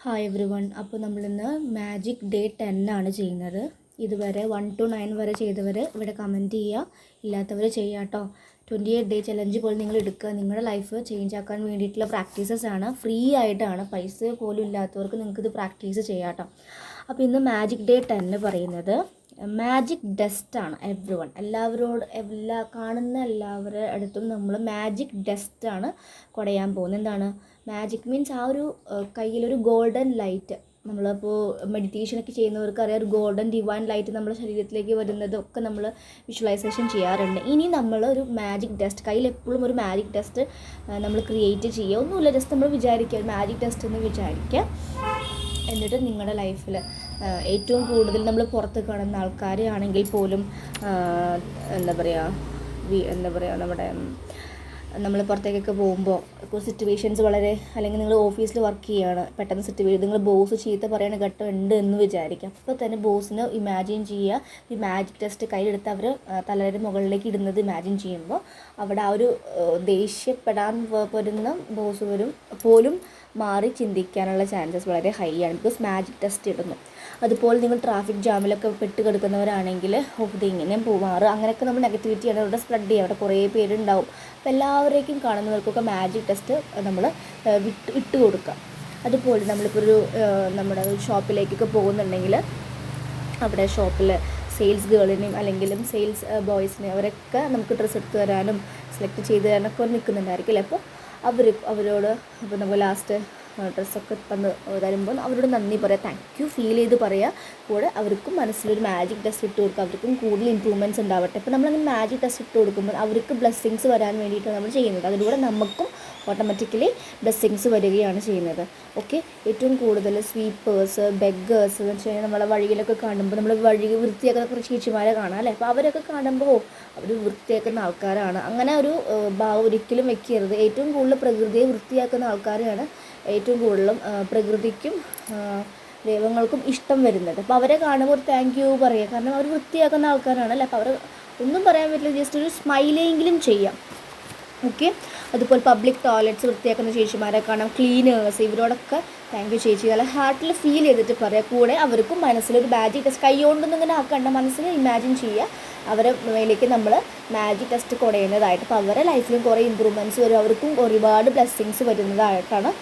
Hi every one. അപ്പോൾ നമ്മളിന്ന് magic day 10 ആണ് ചെയ്യുന്നത്. ഇതുവരെ 1 to 9 വരെ ചെയ്തവർ ഇവിടെ കമൻറ്റ് ചെയ്യുക, ഇല്ലാത്തവർ ചെയ്യുക കേട്ടോ. 28 ഡേ ചലഞ്ച് പോലെ നിങ്ങൾ എടുക്കുക. നിങ്ങളുടെ ലൈഫ് ചേഞ്ച് ആക്കാൻ വേണ്ടിയിട്ടുള്ള പ്രാക്ടീസസ് ആണ്, ഫ്രീ ആയിട്ടാണ്, പൈസ പോലും ഇല്ലാത്തവർക്ക് നിങ്ങൾക്കിത് പ്രാക്ടീസ് ചെയ്യാം കേട്ടോ. അപ്പോൾ ഇന്ന് മാജിക് ഡേ 10 പറയുന്നത് മാജിക് ഡസ്റ്റാണ്. എവ്രി വൺ, കാണുന്ന എല്ലാവരുടെ അടുത്തും നമ്മൾ മാജിക് ഡസ്റ്റാണ് കുടയാൻ പോകുന്നത്. എന്താണ് മാജിക് മീൻസ്? ആ ഒരു കയ്യിലൊരു ഗോൾഡൻ ലൈറ്റ്, നമ്മളിപ്പോൾ മെഡിറ്റേഷനൊക്കെ ചെയ്യുന്നവർക്ക് അറിയാം, ഒരു ഗോൾഡൻ ഡിവൈൻ ലൈറ്റ് നമ്മുടെ ശരീരത്തിലേക്ക് വരുന്നതൊക്കെ നമ്മൾ വിഷ്വലൈസേഷൻ ചെയ്യാറുണ്ട്. ഇനി നമ്മൾ ഒരു മാജിക് ഡസ്റ്റ്, കയ്യിൽ എപ്പോഴും ഒരു മാജിക് ഡസ്റ്റ് നമ്മൾ ക്രിയേറ്റ് ചെയ്യുക. ഒന്നുമില്ല, ജസ്റ്റ് നമ്മൾ വിചാരിക്കുക മാജിക് ഡസ്റ്റ് എന്ന് വിചാരിക്കുക. എന്നിട്ട് നിങ്ങളുടെ ലൈഫിൽ ഏറ്റവും കൂടുതൽ നമ്മൾ പുറത്ത് കാണുന്ന ആൾക്കാരാണെങ്കിൽ പോലും എന്താ പറയുക നമ്മൾ പുറത്തേക്കൊക്കെ പോകുമ്പോൾ സിറ്റുവേഷൻസ് വളരെ, അല്ലെങ്കിൽ നിങ്ങൾ ഓഫീസിൽ വർക്ക് ചെയ്യുകയാണ്, പെട്ടെന്ന് സിറ്റുവേഷൻ നിങ്ങൾ ബോസ് ചീത്ത പറയുന്ന ഘട്ടം ഉണ്ട് എന്ന് വിചാരിക്കുക. അപ്പോൾ തന്നെ ബോസിനെ ഇമാജിൻ ചെയ്യുക, ഈ മാജിക് ടെസ്റ്റ് കയ്യിലെടുത്ത് അവർ തലയുടെ മുകളിലേക്ക് ഇടുന്നത് ഇമാജിൻ ചെയ്യുമ്പോൾ അവിടെ ആ ഒരു ദേഷ്യപ്പെടാൻ വരുന്ന ബോസ് പോലും മാറി ചിന്തിക്കാനുള്ള ചാൻസസ് വളരെ ഹൈ ആണ്, ബിക്കോസ് മാജിക് ടെസ്റ്റ് ഇടുന്നു. അതുപോലെ നിങ്ങൾ ട്രാഫിക് ജാമിലൊക്കെ പെട്ട് കിടക്കുന്നവരാണെങ്കിൽ ഇത് ഇങ്ങനെ പോവാറ്, അങ്ങനെയൊക്കെ നമ്മൾ നെഗറ്റിവിറ്റിയാണ് അവിടെ സ്പ്രെഡ് ചെയ്യുക. അവിടെ കുറേ പേരുണ്ടാവും. അപ്പോൾ എല്ലാവരേക്കും കാണുന്നവർക്കൊക്കെ മാജിക് ടെസ്റ്റ് നമ്മൾ ഇട്ട് കൊടുക്കുക. അതുപോലെ നമ്മളിപ്പോൾ നമ്മുടെ ഷോപ്പിലേക്കൊക്കെ പോകുന്നുണ്ടെങ്കിൽ അവിടെ ഷോപ്പിൽ സെയിൽസ് ഗേളിനെയും അല്ലെങ്കിലും സെയിൽസ് ബോയ്സിനെയും അവരൊക്കെ നമുക്ക് ഡ്രസ്സ് എടുത്ത് തരാനും സെലക്ട് ചെയ്ത് തരാനൊക്കെ നിൽക്കുന്നുണ്ടായിരിക്കും. അപ്പോൾ അവരോട് ഇപ്പോൾ നമ്മൾ ലാസ്റ്റ് ഡ്രസ്സൊക്കെ തരുമ്പോൾ അവരോട് നന്ദി പറയുക, താങ്ക് യു ഫീൽ ചെയ്ത് പറയുക. കൂടെ അവർക്കും മനസ്സിലൊരു മാജിക് ടെസ്റ്റ് ഇട്ട് കൊടുക്കുക, അവർക്കും കൂടുതൽ ഇമ്പ്രൂവ്മെൻറ്റ്സ് ഉണ്ടാവട്ടെ. ഇപ്പോൾ നമ്മളങ്ങനെ മാജിക് ടെസ്റ്റ് ഇട്ട് കൊടുക്കുമ്പോൾ അവർക്ക് ബ്ലെസ്സിങ്സ് വരാൻ വേണ്ടിയിട്ടാണ് നമ്മൾ ചെയ്യുന്നത്. അതിലൂടെ നമുക്കും ഓട്ടോമാറ്റിക്കലി ബ്ലെസ്സിങ്സ് വരികയാണ് ചെയ്യുന്നത്. ഓക്കെ, ഏറ്റവും കൂടുതൽ സ്വീപ്പേഴ്സ്, ബെഗേഴ്സ് എന്ന് വെച്ച് കഴിഞ്ഞാൽ നമ്മളെ വഴിയിലൊക്കെ കാണുമ്പോൾ നമ്മൾ വഴി വൃത്തിയാക്കുന്ന കുറച്ച് ചേച്ചിമാരെ കാണാം അല്ലേ. അപ്പോൾ അവരൊക്കെ കാണുമ്പോൾ അവർ വൃത്തിയാക്കുന്ന ആൾക്കാരാണ്, അങ്ങനെ ഒരു ഭാവം ഒരിക്കലും വെക്കരുത്. ഏറ്റവും കൂടുതൽ പ്രകൃതിയെ വൃത്തിയാക്കുന്ന ആൾക്കാരെയാണ് ഏറ്റവും കൂടുതലും പ്രകൃതിക്കും ദൈവങ്ങൾക്കും ഇഷ്ടം വരുന്നത്. അപ്പോൾ അവരെ കാണുമ്പോൾ ഒരു താങ്ക് യു പറയുക, കാരണം അവർ വൃത്തിയാക്കുന്ന ആൾക്കാരാണ് അല്ലേ. അപ്പോൾ അവർ ഒന്നും പറയാൻ പറ്റില്ല, ജസ്റ്റ് ഒരു സ്മൈലെങ്കിലും ചെയ്യാം. ഓക്കെ, അതുപോലെ പബ്ലിക് ടോയ്ലറ്റ്സ് വൃത്തിയാക്കുന്ന ചേച്ചിമാരെ കാണാം, ക്ലീനേഴ്സ്, ഇവരോടൊക്കെ താങ്ക് യു ചേച്ചി നല്ല ഹാർട്ടിൽ ഫീൽ ചെയ്തിട്ട് പറയുക. കൂടെ അവർക്കും മനസ്സിലൊരു മാജിക് ടെസ്റ്റ് കൈകൊണ്ടൊന്നും ഇങ്ങനെ ആക്കണ്ട, മനസ്സിൽ ഇമാജിൻ ചെയ്യുക അവരെ മേലേക്ക് നമ്മൾ മാജിക് ടെസ്റ്റ് കുടയുന്നതായിട്ട്. അപ്പോൾ അവരുടെ ലൈഫിലും കുറേ ഇമ്പ്രൂവ്മെൻറ്റ്സ് വരും, അവർക്കും ഒരുപാട് ബ്ലെസ്സിങ്സ് വരുന്നതായിട്ടാണ്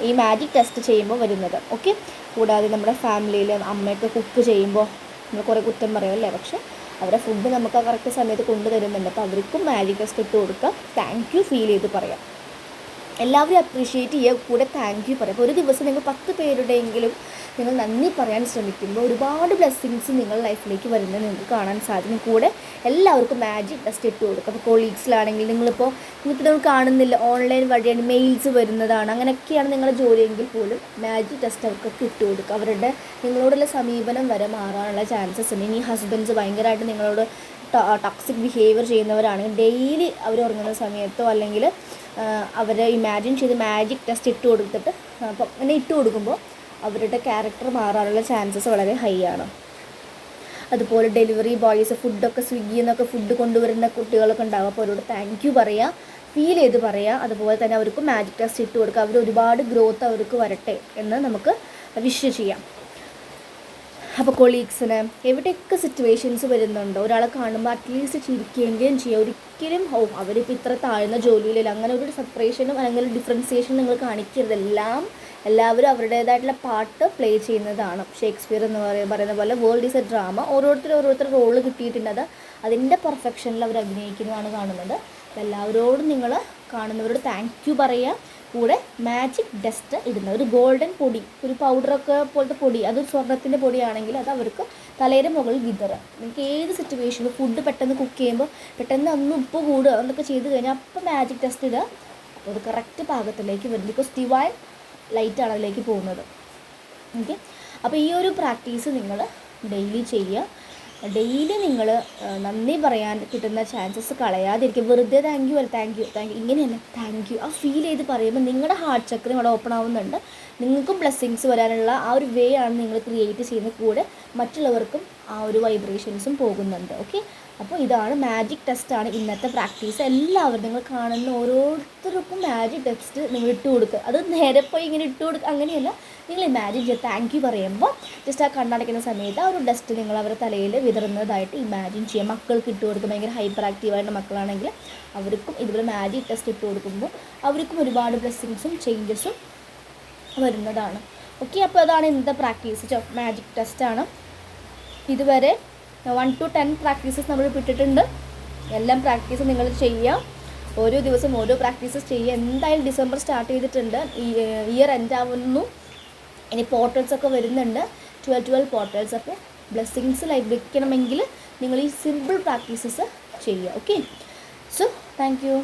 ഈ മാജിക് ടെസ്റ്റ് ചെയ്യുമ്പോൾ വരുന്നത്. ഓക്കെ, കൂടാതെ നമ്മുടെ ഫാമിലിയിൽ അമ്മയൊക്കെ കുക്ക് ചെയ്യുമ്പോൾ നമ്മൾ കുറേ കുറ്റം പറയുമല്ലേ, പക്ഷേ അവരുടെ ഫുഡ് നമുക്ക് ആ കറക്റ്റ് സമയത്ത് കൊണ്ടുതരുന്നുണ്ട്. അപ്പോൾ അവർക്കും മാജിക് ടെസ്റ്റ് ഇട്ട് കൊടുക്കുക, താങ്ക് യു ഫീൽ ചെയ്ത് പറയാം. എല്ലാവരും അപ്രീഷിയേറ്റ് ചെയ്യുക, കൂടെ താങ്ക് യു പറയാം. അപ്പോൾ ഒരു ദിവസം നിങ്ങൾ 10 പേരുടെയെങ്കിലും നിങ്ങൾ നന്ദി പറയാൻ ശ്രമിക്കുമ്പോൾ ഒരുപാട് ബ്ലെസ്സിങ്സ് നിങ്ങളുടെ ലൈഫിലേക്ക് വരുന്നത് നിങ്ങൾക്ക് കാണാൻ സാധിക്കും. കൂടെ എല്ലാവർക്കും മാജിക് ടെസ്റ്റ് ഇട്ട് കൊടുക്കുക. അപ്പോൾ കൊളീഗ്സിലാണെങ്കിൽ നിങ്ങൾക്ക് നിങ്ങൾ കാണുന്നില്ല, ഓൺലൈൻ വഴിയാണ് മെയിൽസ് വരുന്നതാണ്, അങ്ങനെയൊക്കെയാണ് നിങ്ങളുടെ ജോലിയെങ്കിൽ പോലും മാജിക് ടെസ്റ്റ് അവർക്കൊക്കെ ഇട്ട് കൊടുക്കുക. അവരുടെ നിങ്ങളോടുള്ള സമീപനം വരെ മാറാനുള്ള ചാൻസസ് ഉണ്ട്. ഇനി ഹസ്ബൻഡ്സ് ഭയങ്കരമായിട്ട് നിങ്ങളോട് ടോക്സിക് ബിഹേവിയർ ചെയ്യുന്നവരാണെങ്കിൽ ഡെയിലി അവർ ഉറങ്ങുന്ന സമയത്തോ അല്ലെങ്കിൽ അവരെ ഇമാജിൻ ചെയ്ത് മാജിക് ടെസ്റ്റ് ഇട്ട് കൊടുത്തിട്ട് അപ്പം അങ്ങനെ ഇട്ട് കൊടുക്കുമ്പോൾ അവരുടെ ക്യാരക്ടർ മാറാനുള്ള ചാൻസസ് വളരെ ഹൈ ആണ്. അതുപോലെ ഡെലിവറി ബോയ്സ് ഫുഡൊക്കെ സ്വിഗ്ഗിയിൽ നിന്നൊക്കെ ഫുഡ് കൊണ്ടുവരുന്ന കുട്ടികളൊക്കെ ഉണ്ടാകും. അപ്പോൾ അവരോട് താങ്ക് യു പറയുക, ഫീൽ ചെയ്ത് പറയുക. അതുപോലെ തന്നെ അവർക്ക് മാജിക് ടെസ്റ്റ് ഇട്ട് കൊടുക്കുക, അവർ ഒരുപാട് ഗ്രോത്ത് അവർക്ക് വരട്ടെ എന്ന് നമുക്ക് വിഷ് ചെയ്യാം. അപ്പോൾ കൊളീഗ്സിന് എവിടെയൊക്കെ സിറ്റുവേഷൻസ് വരുന്നുണ്ടോ, ഒരാളെ കാണുമ്പോൾ അറ്റ്ലീസ്റ്റ് ചിരിക്കുകയെങ്കിലും ചെയ്യുക. ഒരിക്കലും അവരിപ്പോൾ ഇത്ര താഴ്ന്ന ജോലിയിലില്ല, അങ്ങനെ ഒരു സെപ്പറേഷനും അല്ലെങ്കിൽ ഡിഫറൻസിയേഷനും നിങ്ങൾ കാണിക്കരുത്. എല്ലാവരും അവരുടേതായിട്ടുള്ള പാട്ട് പ്ലേ ചെയ്യുന്നതാണ്. ഷേക്സ്പിയർ എന്ന് പറയുന്ന പോലെ വേൾഡ് ഈസ് എ ഡ്രാമ. ഓരോരുത്തർ റോള് കിട്ടിയിട്ടുണ്ട്, അതിൻ്റെ പെർഫെക്ഷനിൽ അവർ അഭിനയിക്കുന്നതാണ് കാണുന്നത്. അപ്പോൾ എല്ലാവരോടും നിങ്ങൾ കാണുന്നവരോട് താങ്ക് യു പറയുക. കൂടെ മാജിക് ഡസ്റ്റ് ഇടുന്ന ഒരു ഗോൾഡൻ പൊടി, ഒരു പൗഡറൊക്കെ പോലത്തെ പൊടി, അത് സ്വർണ്ണത്തിൻ്റെ പൊടിയാണെങ്കിൽ അത് അവർക്ക് തലയുടെ മുകളിൽ വിതറുക. നിങ്ങൾക്ക് ഏത് സിറ്റുവേഷനിൽ ഫുഡ് പെട്ടെന്ന് കുക്ക് ചെയ്യുമ്പോൾ പെട്ടെന്ന് ഒന്ന് ഉപ്പ് കൂടുക എന്നൊക്കെ ചെയ്ത് കഴിഞ്ഞാൽ അപ്പം മാജിക് ടെസ്റ്റ് ഇടുക. അപ്പോൾ അത് കറക്റ്റ് പാകത്തിലേക്ക് വരും, ബിക്കോസ് ഡിവൈൻ ലൈറ്റാണ് അതിലേക്ക് പോകുന്നത്. ഓക്കെ, അപ്പോൾ ഈ ഒരു പ്രാക്ടീസ് നിങ്ങൾ ഡെയിലി ചെയ്യുക. ഡെയിലി നിങ്ങൾ നന്ദി പറയാൻ കിട്ടുന്ന ചാൻസസ് കളയാതിരിക്കും. വെറുതെ താങ്ക് യു ഇങ്ങനെയല്ല, താങ്ക് യു ആ ഫീൽ ചെയ്ത് പറയുമ്പോൾ നിങ്ങളുടെ ഹാർട്ട് ചക്രം അവിടെ ഓപ്പൺ ആവുന്നുണ്ട്. നിങ്ങൾക്കും ബ്ലെസ്സിങ്സ് വരാനുള്ള ആ ഒരു വേ ആണ് നിങ്ങൾ ക്രിയേറ്റ് ചെയ്യുന്നത്. കൂടെ മറ്റുള്ളവർക്കും ആ ഒരു വൈബ്രേഷൻസും പോകുന്നുണ്ട്. ഓക്കെ, അപ്പോൾ ഇതാണ് മാജിക് ടെസ്റ്റാണ് ഇന്നത്തെ പ്രാക്ടീസ്. എല്ലാവരും നിങ്ങൾ കാണുന്ന ഓരോരുത്തർക്കും മാജിക് ടെസ്റ്റ് നിങ്ങൾ ഇട്ട് കൊടുക്കുക. അത് നേരെ പോയി ഇങ്ങനെ ഇട്ട് കൊടുക്കുക അങ്ങനെയല്ല, നിങ്ങൾ ഇമാജിൻ ചെയ്യുക. താങ്ക് യു പറയുമ്പോൾ ജസ്റ്റ് ആ കണ്ണടയ്ക്കുന്ന സമയത്ത് ആ ഒരു ഡസ്റ്റ് നിങ്ങൾ അവരുടെ തലയിൽ വിതറുന്നതായിട്ട് ഇമാജിൻ ചെയ്യുക. മക്കൾക്ക് ഇട്ട് കൊടുക്കുക. ഭയങ്കര ഹൈപ്പർ ആക്റ്റീവായിട്ട് മക്കളാണെങ്കിൽ അവർക്കും ഇതുപോലെ മാജിക് ടെസ്റ്റ് ഇട്ട് കൊടുക്കുമ്പോൾ അവർക്കും ഒരുപാട് ബ്ലെസ്സിങ്സും ചേഞ്ചസും വരുന്നതാണ്. ഓക്കെ, അപ്പോൾ അതാണ് ഇന്നത്തെ പ്രാക്ടീസ്. മാജിക് ടെസ്റ്റാണ്. ഇതുവരെ 1 to 10 പ്രാക്ടീസസ് നമ്മൾ ഇട്ടിട്ടുണ്ട്. എല്ലാം പ്രാക്ടീസ് നിങ്ങൾ ചെയ്യുക. ഓരോ ദിവസം ഓരോ പ്രാക്ടീസസ് ചെയ്യുക. എന്തായാലും ഡിസംബർ സ്റ്റാർട്ട് ചെയ്തിട്ടുണ്ട്, ഇയർ എൻഡ് ആവുന്നു. ഇനി പോർട്ടൽസൊക്കെ വരുന്നുണ്ട്, 12 പോർട്ടൽസ്. അപ്പോൾ ബ്ലെസ്സിങ്സ് ലഭിക്കണമെങ്കിൽ നിങ്ങൾ ഈ സിമ്പിൾ പ്രാക്ടീസസ് ചെയ്യുക. Okay, so thank you.